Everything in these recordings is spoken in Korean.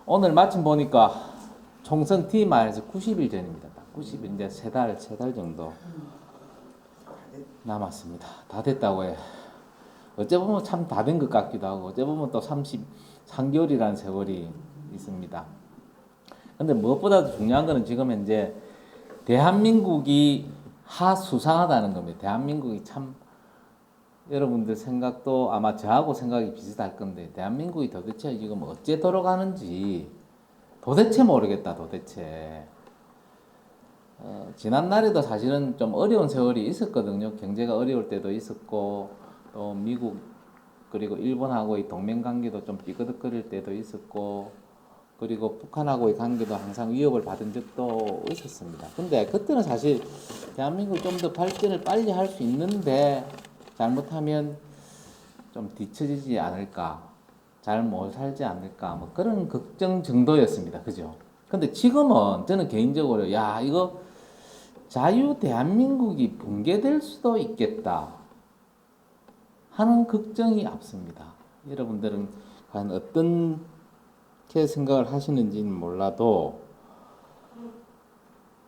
오늘 마침 보니까 총선 T-90일 전입니다. 딱 90일, 이제 세 달 정도 남았습니다. 다 됐다고 해. 어째 보면 참 다 된 것 같기도 하고, 어째 보면 또 33개월이라는 세월이 있습니다. 근데 무엇보다도 중요한 거는 지금 현재 대한민국이 하수상하다는 겁니다. 대한민국이 참 여러분들 생각도 아마 저하고 생각이 비슷할 건데, 대한민국이 도대체 지금 어째 돌아가는지 도대체 모르겠다. 도대체 지난날에도 사실은 좀 어려운 세월이 있었거든요. 경제가 어려울 때도 있었고, 또 미국 그리고 일본하고의 동맹 관계도 좀 삐그덕거릴 때도 있었고, 그리고 북한하고의 관계도 항상 위협을 받은 적도 있었습니다. 근데 그때는 사실 대한민국이 좀 더 발전을 빨리 할 수 있는데, 잘못하면 좀 뒤처지지 않을까, 잘 못 살지 않을까, 뭐 그런 걱정 정도였습니다. 그죠? 근데 지금은 저는 개인적으로 야, 이거 자유 대한민국이 붕괴될 수도 있겠다 하는 걱정이 앞섭니다. 여러분들은 과연 어떻게 생각을 하시는지는 몰라도,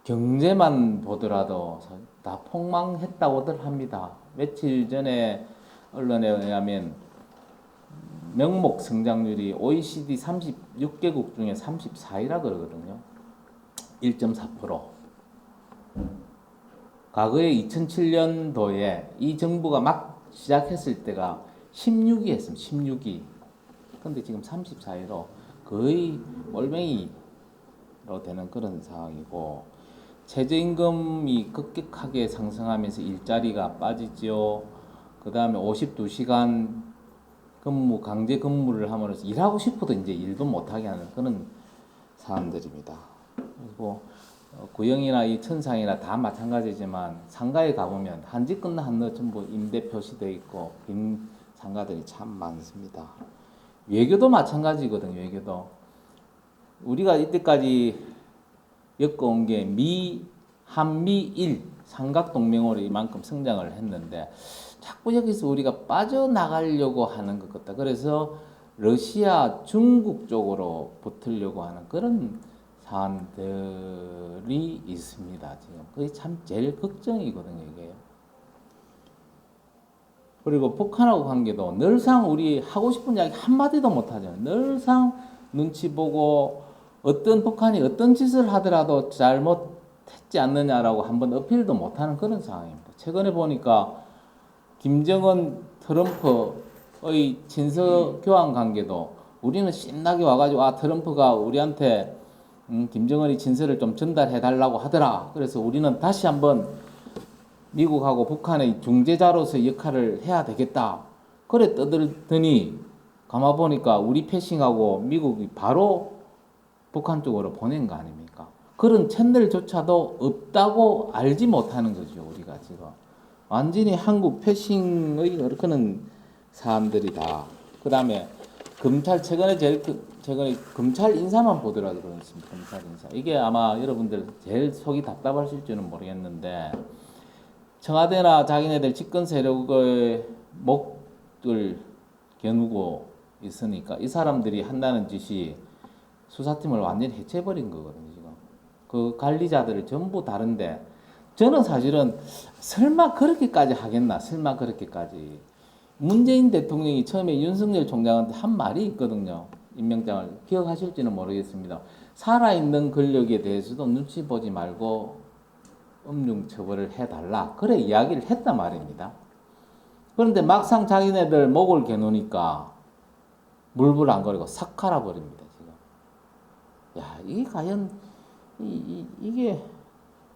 경제만 보더라도 다 폭망했다고들 합니다. 며칠 전에 언론에 의하면 명목 성장률이 OECD 36개국 중에 34위라 그러거든요. 1.4%. 과거에 2007년도에 이 정부가 막 시작했을 때가 16위였습니다. 16위. 근데 지금 34위로 거의 올뱅이로 되는 그런 상황이고, 최저임금이 급격하게 상승하면서 일자리가 빠지죠. 그 다음에 52시간 근무, 강제 근무를 함으로써 일하고 싶어도 이제 일도 못하게 하는 그런 사람들입니다. 그리고 구형이나 이 천상이나 다 마찬가지지만, 상가에 가보면 한집 끝나 한너 전부 임대 표시되어 있고 빈 상가들이 참 많습니다. 외교도 마찬가지거든요. 외교도 우리가 이때까지 엮어온 게 한미일 삼각동맹으로 이만큼 성장을 했는데, 자꾸 여기서 우리가 빠져나가려고 하는 것 같다. 그래서 러시아, 중국 쪽으로 붙으려고 하는 그런 사안들이 있습니다. 지금 그게 참 제일 걱정이거든요, 이게. 그리고 북한하고 관계도 늘상 우리 하고 싶은 이야기 한마디도 못하잖아요. 늘상 눈치 보고, 어떤 북한이 어떤 짓을 하더라도 잘못했지 않느냐라고 한번 어필도 못하는 그런 상황입니다. 최근에 보니까 김정은 트럼프의 친서 교환 관계도 우리는 신나게 와가지고, 아, 트럼프가 우리한테 김정은이 친서를 좀 전달해 달라고 하더라. 그래서 우리는 다시 한번 미국하고 북한의 중재자로서 역할을 해야 되겠다. 그래 떠들더니 가만 보니까 우리 패싱하고 미국이 바로 북한 쪽으로 보낸 거 아닙니까? 그런 채널조차도 없다고 알지 못하는 거죠, 우리가 지금. 완전히 한국 패싱의 그런 사람들이다. 그 다음에 검찰, 최근에 검찰 인사만 보더라도 그렇습니다. 검찰 인사. 이게 아마 여러분들 제일 속이 답답하실지는 모르겠는데, 청와대나 자기네들 집권 세력의 목을 겨누고 있으니까 이 사람들이 한다는 짓이 수사팀을 완전히 해체해버린 거거든요, 지금. 그 관리자들을 전부 다른데, 저는 사실은 설마 그렇게까지 하겠나, 설마 그렇게까지. 문재인 대통령이 처음에 윤석열 총장한테 한 말이 있거든요. 임명장을 기억하실지는 모르겠습니다. 살아있는 권력에 대해서도 눈치 보지 말고 엄중 처벌을 해달라. 그래 이야기를 했단 말입니다. 그런데 막상 자기네들 목을 겨누니까 물불 안 거리고 싹 갈아버립니다. 지금. 야, 이게 과연 이게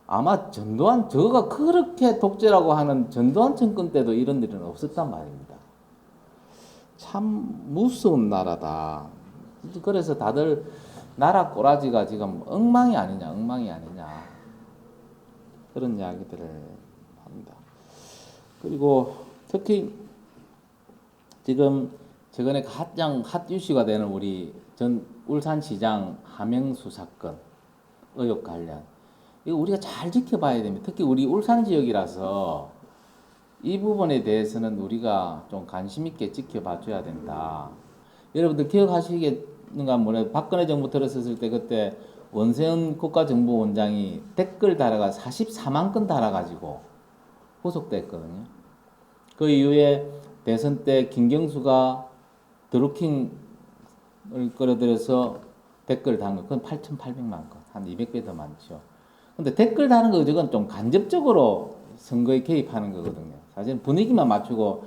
아마 전두환, 저가 그렇게 독재라고 하는 전두환 정권 때도 이런 일은 없었단 말입니다. 참 무서운 나라다. 그래서 다들 나라 꼬라지가 지금 엉망이 아니냐, 엉망이 아니냐, 그런 이야기들을 합니다. 그리고 특히 지금 최근에 가장 핫 이슈가 되는 우리 전 울산시장 하명수 사건 의혹 관련, 이거 우리가 잘 지켜봐야 됩니다. 특히 우리 울산 지역이라서 이 부분에 대해서는 우리가 좀 관심 있게 지켜봐 줘야 된다. 여러분들 기억하시게 있는가 뭐래 박근혜 정부 들었을 때 그때 원세훈 국가정보원장이 댓글 달아가 44만 건 달아가지고 구속됐거든요. 그 이후에 대선 때 김경수가 드루킹을 끌어들여서 댓글 단 거, 그건 8,800만 건, 한 200배 더 많죠. 근데 댓글 다는 거, 저건 좀 간접적으로 선거에 개입하는 거거든요. 사실 분위기만 맞추고,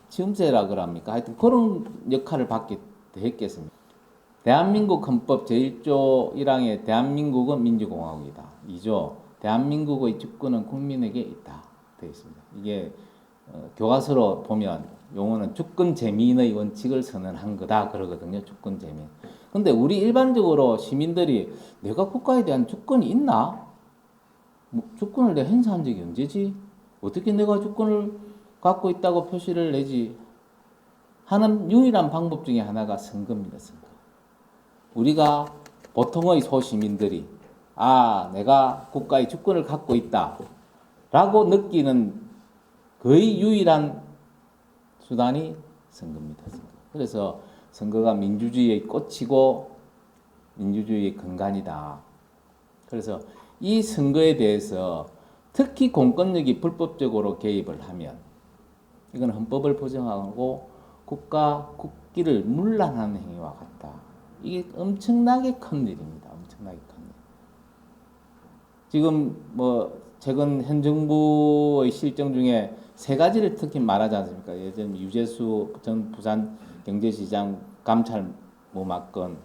치움새라 그럽니까? 하여튼 그런 역할을 받게 했겠습니다. 대한민국 헌법 제1조 1항에 대한민국은 민주공화국이다. 2조, 대한민국의 주권은 국민에게 있다. 되어 있습니다. 이게 교과서로 보면 용어는 주권재민의 원칙을 선언한 거다 그러거든요. 주권재민. 근데 우리 일반적으로 시민들이 내가 국가에 대한 주권이 있나? 주권을 내가 행사한 적이 언제지? 어떻게 내가 주권을 갖고 있다고 표시를 내지? 하는 유일한 방법 중에 하나가 선거입니다. 선거. 우리가 보통의 소시민들이 내가 국가의 주권을 갖고 있다 라고 느끼는 거의 유일한 수단이 선거입니다. 선거. 그래서 선거가 민주주의의 꽃이고 민주주의의 근간이다. 그래서 이 선거에 대해서 특히 공권력이 불법적으로 개입을 하면 이건 헌법을 부정하고 국기를 문란하는 행위와 같다. 이게 엄청나게 큰 일입니다. 엄청나게 큰 일. 지금 최근 현 정부의 실정 중에 세 가지를 특히 말하지 않습니까? 예전 유재수 전 부산 경제시장 감찰 무마건,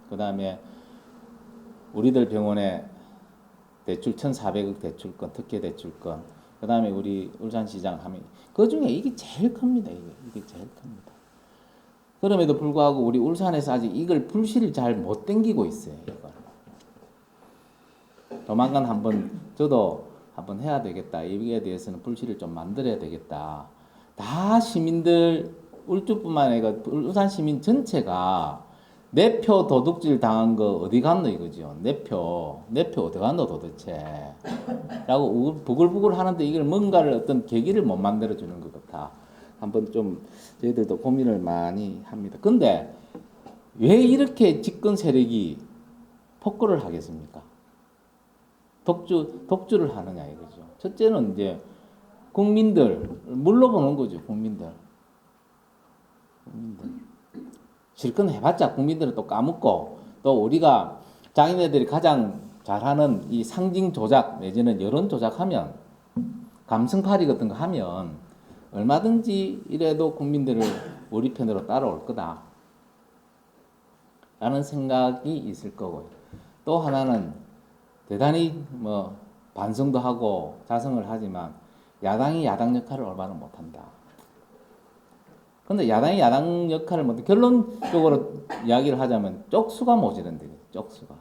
그 다음에 우리들 병원에 대출 1,400억 대출건, 특혜 대출건, 그 다음에 우리 울산시장 하면 그 중에 이게 제일 큽니다. 이게 제일 큽니다. 그럼에도 불구하고 우리 울산에서 아직 이걸 불씨를 잘 못 땡기고 있어요. 이걸. 조만간 저도 한번 해야 되겠다. 이에 대해서는 불씨를 좀 만들어야 되겠다. 다 시민들, 울주뿐만 아니라 울산 시민 전체가 내 표 도둑질 당한 거 어디 갔노 이거죠. 내 표 어디 갔노 도대체. 라고 부글부글 하는데 이걸 뭔가를 어떤 계기를 못 만들어주는 것 같아. 한번 좀 저희들도 고민을 많이 합니다. 근데 왜 이렇게 집권 세력이 폭거를 하겠습니까? 독주를 하느냐 이거죠. 첫째는 이제 국민들 물러보는 거죠. 국민들. 실컷 해봤자 국민들은 또 까먹고 또 우리가 자기네들이 가장 잘하는 이 상징 조작 내지는 여론 조작하면 감성팔이 같은 거 하면 얼마든지 이래도 국민들을 우리 편으로 따라올 거다 라는 생각이 있을 거고요. 또 하나는 대단히 반성도 하고 자성을 하지만 야당이 야당 역할을 얼마나 못한다. 근데 야당이 야당 역할을 못해 결론적으로 이야기를 하자면 쪽수가 모자란데 쪽수가.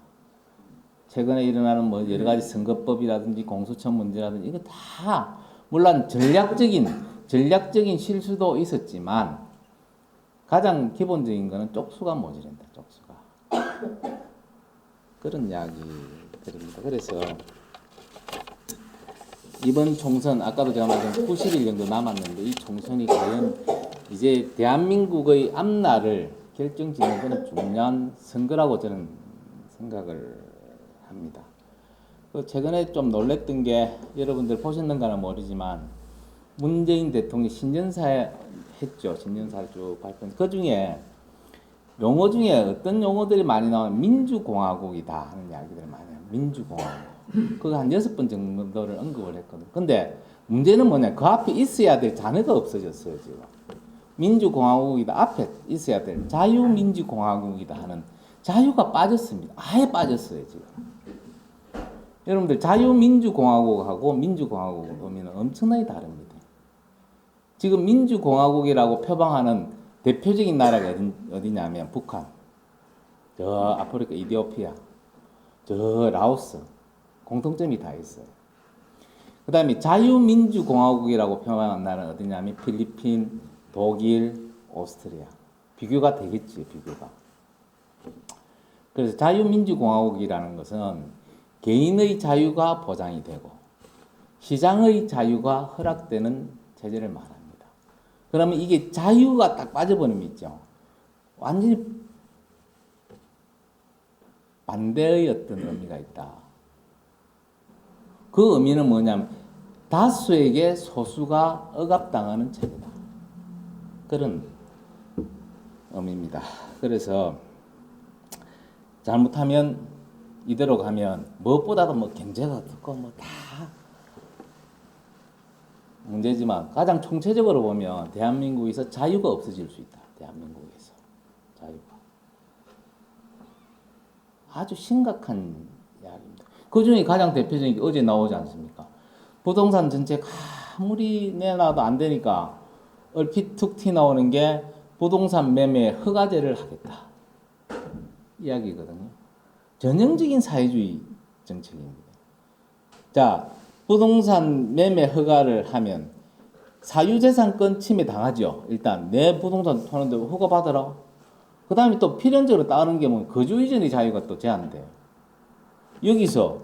최근에 일어나는 여러 가지 선거법이라든지 공수처 문제라든지 이거 다 물론 전략적인 실수도 있었지만 가장 기본적인 거는 쪽수가 모자란다. 쪽수가. 그런 이야기들입니다. 그래서 이번 총선 아까도 제가 말한 90일 정도 남았는데 이 총선이 과연 이제 대한민국의 앞날을 결정짓는 그런 중요한 선거라고 저는 생각을 합니다. 최근에 좀 놀랬던 게 여러분들 보셨는가는 모르지만 문재인 대통령이 신년사에 했죠. 신년사를 쭉 발표. 그 중에 용어 중에 어떤 용어들이 많이 나오면 민주공화국이다 하는 이야기들이 많아요. 민주공화국. 그거 한 6번 정도를 언급을 했거든요. 근데 문제는 뭐냐. 그 앞에 있어야 될 단어가 없어졌어요, 지금. 민주공화국이다. 앞에 있어야 될 자유민주공화국이다 하는 자유가 빠졌습니다. 아예 빠졌어요, 지금. 여러분들 자유민주공화국하고 민주공화국을 보면 엄청나게 다릅니다. 지금 민주공화국이라고 표방하는 대표적인 나라가 어디냐면 북한, 저 아프리카 이디오피아, 저 라오스 공통점이 다 있어요. 그 다음에 자유민주공화국이라고 표방하는 나라는 어디냐면 필리핀, 독일, 오스트리아. 비교가 되겠지, 비교가. 그래서 자유민주공화국이라는 것은 개인의 자유가 보장이 되고 시장의 자유가 허락되는 체제를 말합니다. 그러면 이게 자유가 딱 빠져버리면 있죠. 완전히 반대의 어떤 의미가 있다. 그 의미는 뭐냐면 다수에게 소수가 억압당하는 체제다. 그런 의미입니다. 그래서 잘못하면 이대로 가면 무엇보다도 뭐 경제가 어떻고 뭐 다 문제지만 가장 총체적으로 보면 대한민국에서 자유가 없어질 수 있다. 대한민국에서 자유가 아주 심각한 이야기입니다. 그 중에 가장 대표적인 게 어제 나오지 않습니까? 부동산 정책 아무리 내놔도 안 되니까 얼핏 툭 튀나오는 게 부동산 매매 허가제를 하겠다 이야기거든요. 전형적인 사회주의 정책입니다. 자, 부동산 매매 허가를 하면 사유재산권 침해 당하죠. 일단 내 부동산 하는데 허가 받아라. 그 다음에 또 필연적으로 따르는 게 뭐 거주 이전의 자유가 또 제한돼요. 여기서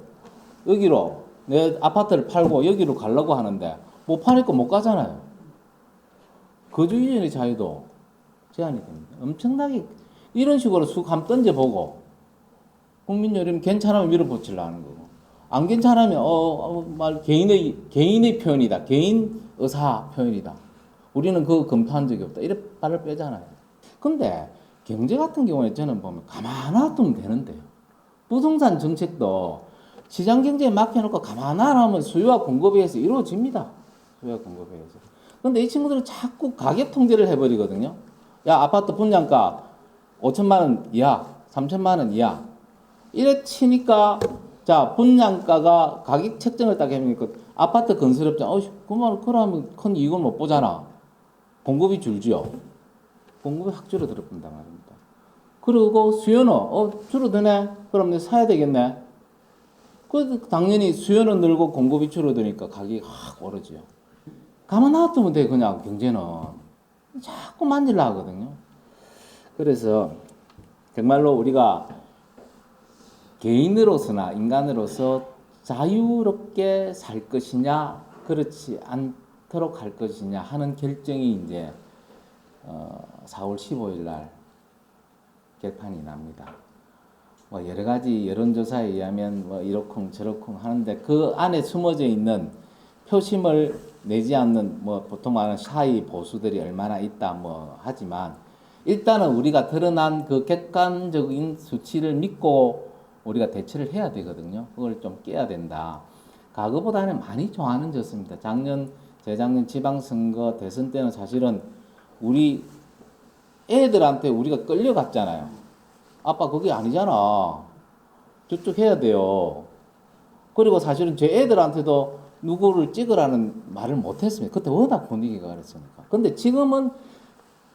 여기로 내 아파트를 팔고 여기로 가려고 하는데 못 파니까 못 가잖아요. 거주 이전의 자유도 제한이 됩니다. 엄청나게 이런 식으로 쑥 한번 던져보고 국민 여러분 괜찮으면 밀어붙이려는 거고 안 괜찮으면 말 개인의 표현이다. 개인 의사 표현이다. 우리는 그거 검토한 적이 없다. 이래 발을 빼잖아요. 근데 경제 같은 경우에 저는 보면 가만 놔두면 되는데요. 부동산 정책도 시장 경제에 맡겨놓고 가만 놔두면 수요와 공급에 의해서 이루어집니다. 수요와 공급에 의해서. 근데 이 친구들은 자꾸 가격 통제를 해버리거든요. 야, 아파트 분양가 5천만 원 이하, 3천만 원 이하. 이래 치니까 자, 분양가가 가격 책정을 딱 해보니까 아파트 건설업자, 그러면 큰 이익을 못 보잖아. 공급이 줄지요. 공급이 확 줄어들었단 말입니다. 그리고 수요는, 줄어드네? 그럼 내가 사야 되겠네? 그 당연히 수요는 늘고 공급이 줄어드니까 가격이 확 오르지요. 가만 놔두면 돼, 그냥 경제는. 자꾸 만질라 하거든요. 그래서 정말로 우리가 개인으로서나 인간으로서 자유롭게 살 것이냐, 그렇지 않도록 할 것이냐 하는 결정이 이제 4월 15일 날 개판이 납니다. 뭐 여러 가지 여론조사에 의하면 뭐 이러쿵 저러쿵 하는데 그 안에 숨어져 있는 표심을 내지 않는 뭐 보통 말하는 샤이 보수들이 얼마나 있다 뭐 하지만 일단은 우리가 드러난 그 객관적인 수치를 믿고 우리가 대처를 해야 되거든요. 그걸 좀 깨야 된다. 과거보다는 많이 좋아졌습니다. 재작년 지방선거 대선 때는 사실은 우리 애들한테 우리가 끌려갔잖아요. 아빠 그게 아니잖아. 저쪽 해야 돼요. 그리고 사실은 제 애들한테도 누구를 찍으라는 말을 못했습니다. 그때 워낙 분위기가 그랬으니까. 근데 지금은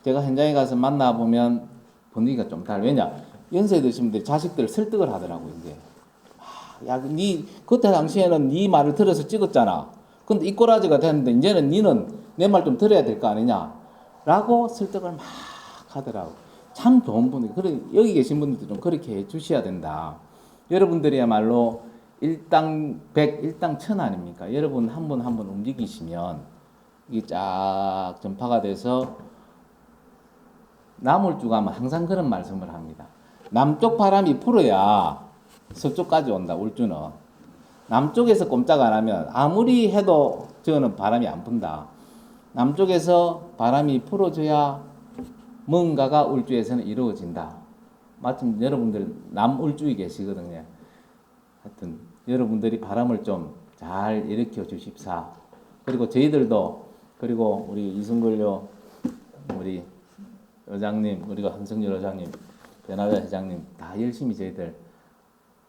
제가 현장에 가서 만나보면 분위기가 좀 달라요. 왜냐? 연세 드신 분들이 자식들 설득을 하더라고요, 이제. 야, 그때 당시에는 네 말을 들어서 찍었잖아. 근데 이 꼬라지가 됐는데, 이제는 니는 내 말 좀 들어야 될 거 아니냐? 라고 설득을 막 하더라고. 참 좋은 분들. 그래, 여기 계신 분들도 좀 그렇게 해 주셔야 된다. 여러분들이야말로 일당 백, 일당 천 아닙니까? 여러분 한 분 한 분 움직이시면 이게 쫙 전파가 돼서 나물주가 항상 그런 말씀을 합니다. 남쪽 바람이 불어야 서쪽까지 온다. 울주는 남쪽에서 꼼짝 안 하면 아무리 해도 저는 바람이 안 분다. 남쪽에서 바람이 불어줘야 뭔가가 울주에서는 이루어진다. 마침 여러분들 남울주에 계시거든요. 하여튼 여러분들이 바람을 좀 잘 일으켜 주십사. 그리고 저희들도 그리고 우리 이승걸요 우리 회장님, 우리가 한성열 회장님, 변화자 회장님 다 열심히 저희들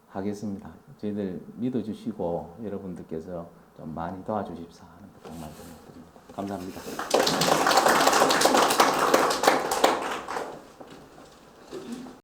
하겠습니다. 저희들 믿어주시고 여러분들께서 좀 많이 도와주십사 하는 것 정말 드립니다. 감사합니다.